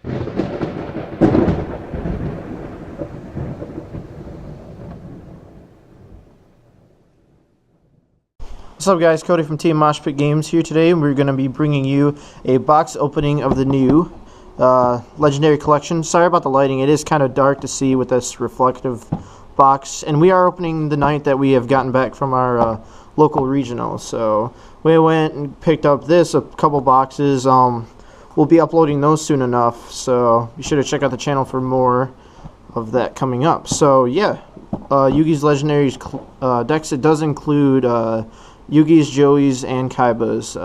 What's up guys, Cody from Team MPG Games here today. We're going to be bringing you a box opening of the new Legendary Collection. Sorry about the lighting, it is kind of dark to see with this reflective box. And we are opening the 9th that we have gotten back from our local regional. So we went and picked up a couple boxes. We'll be uploading those soon enough, so be sure to check out the channel for more of that coming up. So yeah, Yugi's Legendaries decks, it does include Yugi's, Joey's, and Kaiba's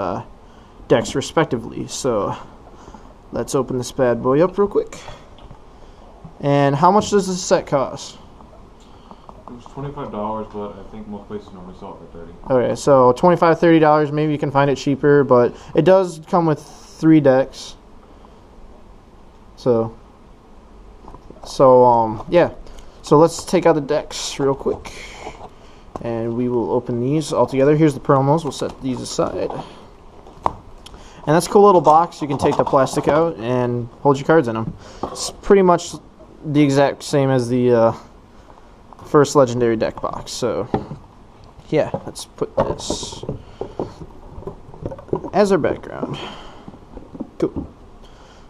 decks respectively. So let's open this bad boy up real quick. And how much does this set cost? It was $25, but I think most places normally sell it for $30. Okay, so $25, $30, maybe you can find it cheaper, but it does come with 3 decks. So yeah. So let's take out the decks real quick, and we will open these all together. Here's the promos. We'll set these aside. And that's a cool little box. You can take the plastic out and hold your cards in them. It's pretty much the exact same as the first Legendary deck box. So yeah, let's put this as our background. Cool.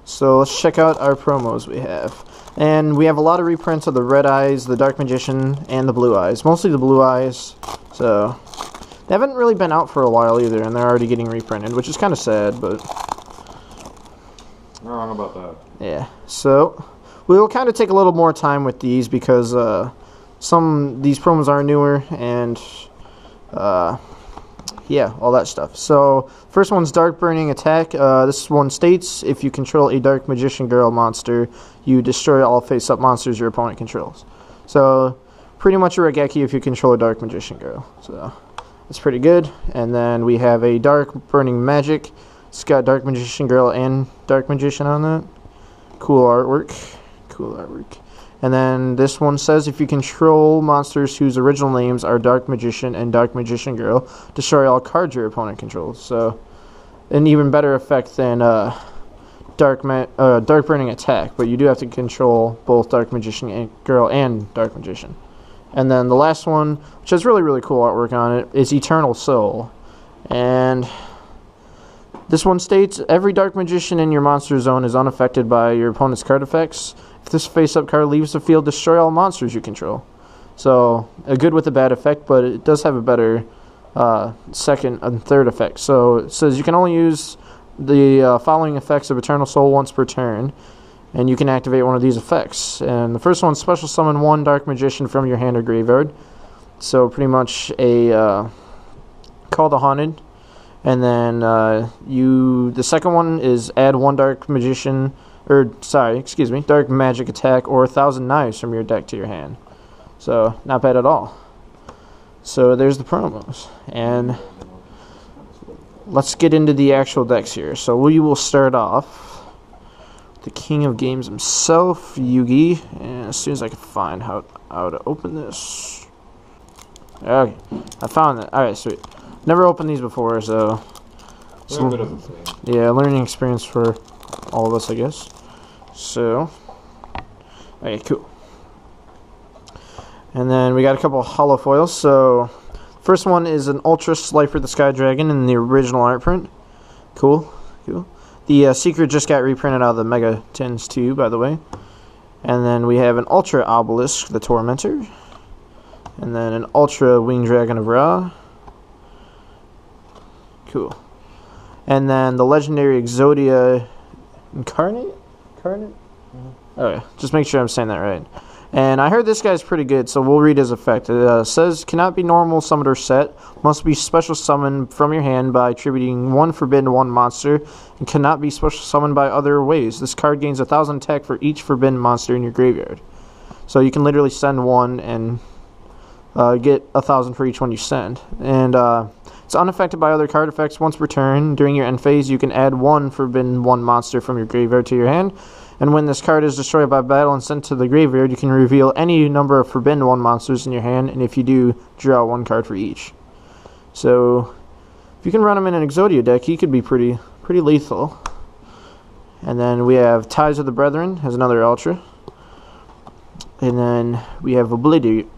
So let's check out our promos we have. And we have a lot of reprints of the Red Eyes, the Dark Magician, and the Blue Eyes. Mostly the Blue Eyes. So they haven't really been out for a while either, and they're already getting reprinted, which is kind of sad, but You're wrong about that. yeah. So we'll kind of take a little more time with these because these promos are newer, and yeah, all that stuff. So first one's Dark Burning Attack. This one states, if you control a Dark Magician Girl monster, you destroy all face-up monsters your opponent controls. So pretty much a Regeki if you control a Dark Magician Girl. So that's pretty good. And then we have a Dark Burning Magic. It's got Dark Magician Girl and Dark Magician on that. Cool artwork. Cool artwork. And then this one says, if you control monsters whose original names are Dark Magician and Dark Magician Girl, destroy all cards your opponent controls. So an even better effect than Dark Burning Attack, but you do have to control both Dark Magician Girl and Dark Magician. And then the last one, which has really, really cool artwork on it, is Eternal Soul. And this one states, every Dark Magician in your monster zone is unaffected by your opponent's card effects. If this face-up card leaves the field, destroy all monsters you control. So, a good with a bad effect, but it does have a better second and third effect. So, it says you can only use the following effects of Eternal Soul once per turn, and you can activate one of these effects. And the first one, special summon 1 Dark Magician from your hand or graveyard. So, pretty much a Call the Haunted. And then the second one is add 1 Dark Magician, Dark Magic Attack or 1,000 Knives from your deck to your hand. So, not bad at all. So, there's the promos. And let's get into the actual decks here. So, we will start off with the King of Games himself, Yugi. And as soon as I can find how to open this. Okay, I found it. Alright, sweet. Never opened these before, so yeah, learning experience for all of us, I guess. So, okay, cool. And then we got a couple of holo foils. So, first one is an Ultra Slifer the Sky Dragon in the original art print. Cool, cool. The Secret just got reprinted out of the Mega Tins too, by the way. And then we have an Ultra Obelisk the Tormentor. And then an Ultra Winged Dragon of Ra. Cool. And then the Legendary Exodia Incarnate? Okay, just make sure I'm saying that right. And I heard this guy's pretty good, so we'll read his effect. It says, cannot be normal summoned or set, must be special summoned from your hand by attributing 1 forbidden 1 monster, and cannot be special summoned by other ways. This card gains 1,000 attack for each forbidden monster in your graveyard. So you can literally send 1 and get 1,000 for each one you send. And it's unaffected by other card effects once per turn. During your end phase, you can add 1 forbidden 1 monster from your graveyard to your hand. And when this card is destroyed by battle and sent to the graveyard, you can reveal any number of forbidden 1 monsters in your hand, and if you do, draw 1 card for each. So, if you can run him in an Exodia deck, he could be pretty lethal. And then we have Ties of the Brethren as another ultra. And then we have Obliterate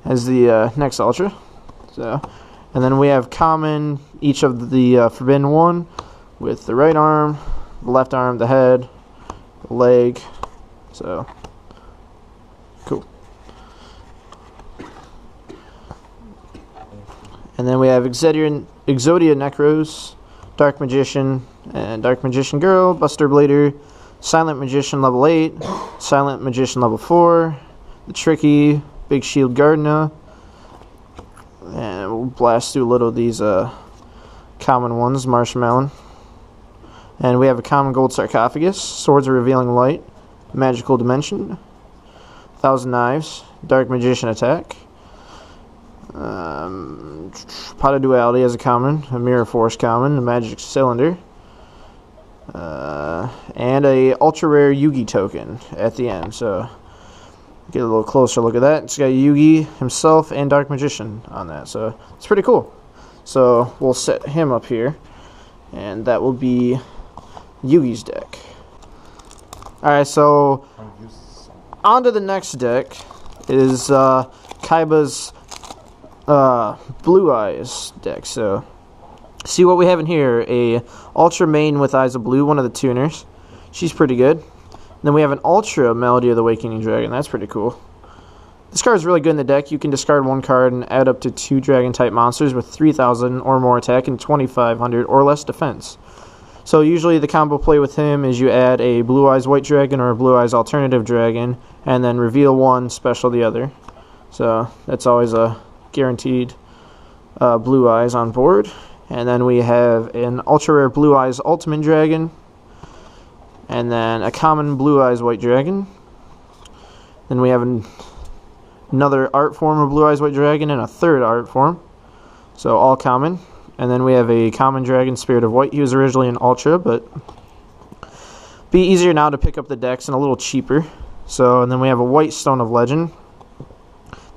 as the next ultra. So, and then we have common each of the forbidden one with the right arm, the left arm, the head, the leg. So cool. And then we have Exodia Necros, Dark Magician, and Dark Magician Girl, Buster Blader, Silent Magician level 8, Silent Magician level 4, the Tricky, Big Shield Gardener, and we'll blast through a little of these common ones, Marshmallow. And we have a common gold sarcophagus, Swords of Revealing Light, Magical Dimension, 1,000 Knives, Dark Magician Attack, Pot of Duality as a common, a Mirror Force common, a Magic Cylinder, and a ultra rare Yugi token at the end. So get a little closer look at that. It's got Yugi himself and Dark Magician on that, so it's pretty cool. So we'll set him up here, and that will be Yugi's deck. Alright, so on to the next deck is Kaiba's Blue Eyes deck. So see what we have in here: a Ultra main with Eyes of Blue, one of the tuners. She's pretty good. And then we have an Ultra Melody of the Awakening Dragon. That's pretty cool. This card is really good in the deck. You can discard one card and add up to 2 Dragon-type monsters with 3,000 or more attack and 2,500 or less defense. So usually the combo play with him is you add a Blue Eyes White Dragon or a Blue Eyes Alternative Dragon, and then reveal one, special the other. So that's always a guaranteed Blue Eyes on board. And then we have an Ultra Rare Blue Eyes Ultimate Dragon, and then a common Blue Eyes White Dragon. Then we have another art form of Blue Eyes White Dragon and a third art form. So all common. And then we have a common dragon, Spirit of White. He was originally an Ultra, but be easier now to pick up the decks and a little cheaper. So, and then we have a White Stone of Legend.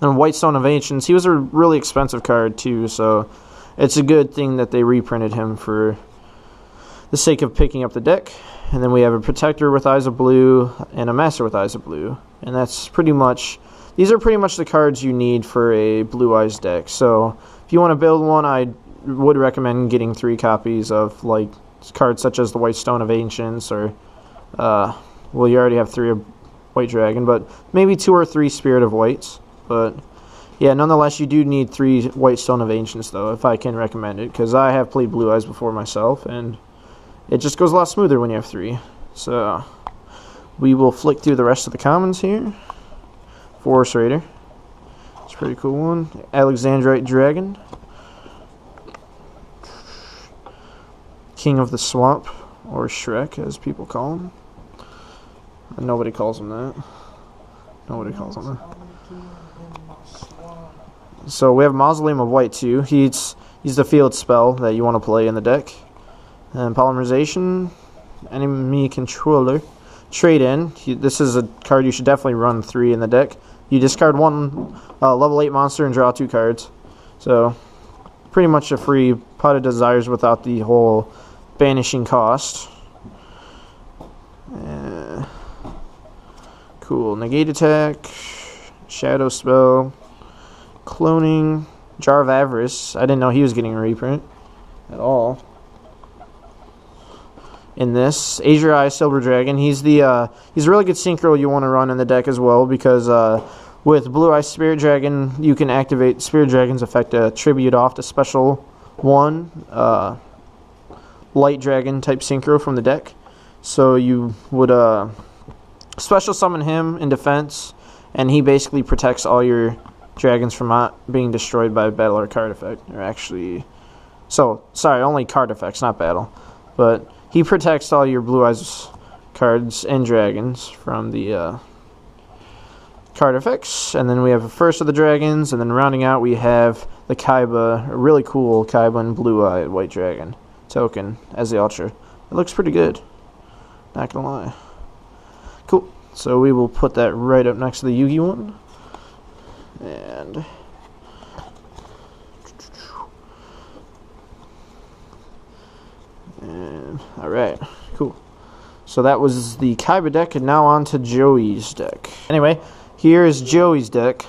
Then White Stone of Ancients. He was a really expensive card too, so it's a good thing that they reprinted him for the sake of picking up the deck. And then we have a Protector with Eyes of Blue and a Master with Eyes of Blue. And that's pretty much, these are pretty much the cards you need for a Blue Eyes deck. So if you want to build one, I would recommend getting 3 copies of like cards such as the White Stone of Ancients, or well, you already have 3 of White Dragon, but maybe 2 or 3 Spirit of Whites. But yeah, nonetheless, you do need 3 White Stone of Ancients though, if I can recommend it, because I have played Blue Eyes before myself, and it just goes a lot smoother when you have 3. So we will flick through the rest of the commons here. Forest Raider, it's a pretty cool one. Alexandrite Dragon, King of the Swamp, or Shrek as people call him. And nobody calls him that. Nobody calls him that. So we have Mausoleum of White too. He's the field spell that you want to play in the deck. And Polymerization, Enemy Controller, Trade In. This is a card you should definitely run 3 in the deck. You discard 1 level 8 monster and draw 2 cards. So pretty much a free Pot of Desires without the whole banishing cost. Cool. Negate Attack, Shadow Spell, Cloning, Jar of Avarice. I didn't know he was getting a reprint at all. In this, Azure Eye Silver Dragon. He's a really good synchro you want to run in the deck as well, because with Blue Eye Spirit Dragon, you can activate Spirit Dragon's effect to tribute off to special 1 Light Dragon type synchro from the deck. So you would special summon him in defense, and he basically protects all your dragons from not being destroyed by battle or card effect. Or actually, so sorry, only card effects, not battle. But he protects all your Blue Eyes cards and dragons from the card effects. And then we have the first of the dragons, and then rounding out we have the Kaiba, a really cool Kaiba and Blue Eye White Dragon token as the Ultra. It looks pretty good, not gonna lie. Cool. So we will put that right up next to the Yugi one. And Alright, cool. So that was the Kaiba deck, and now on to Joey's deck. Anyway, here's Joey's deck.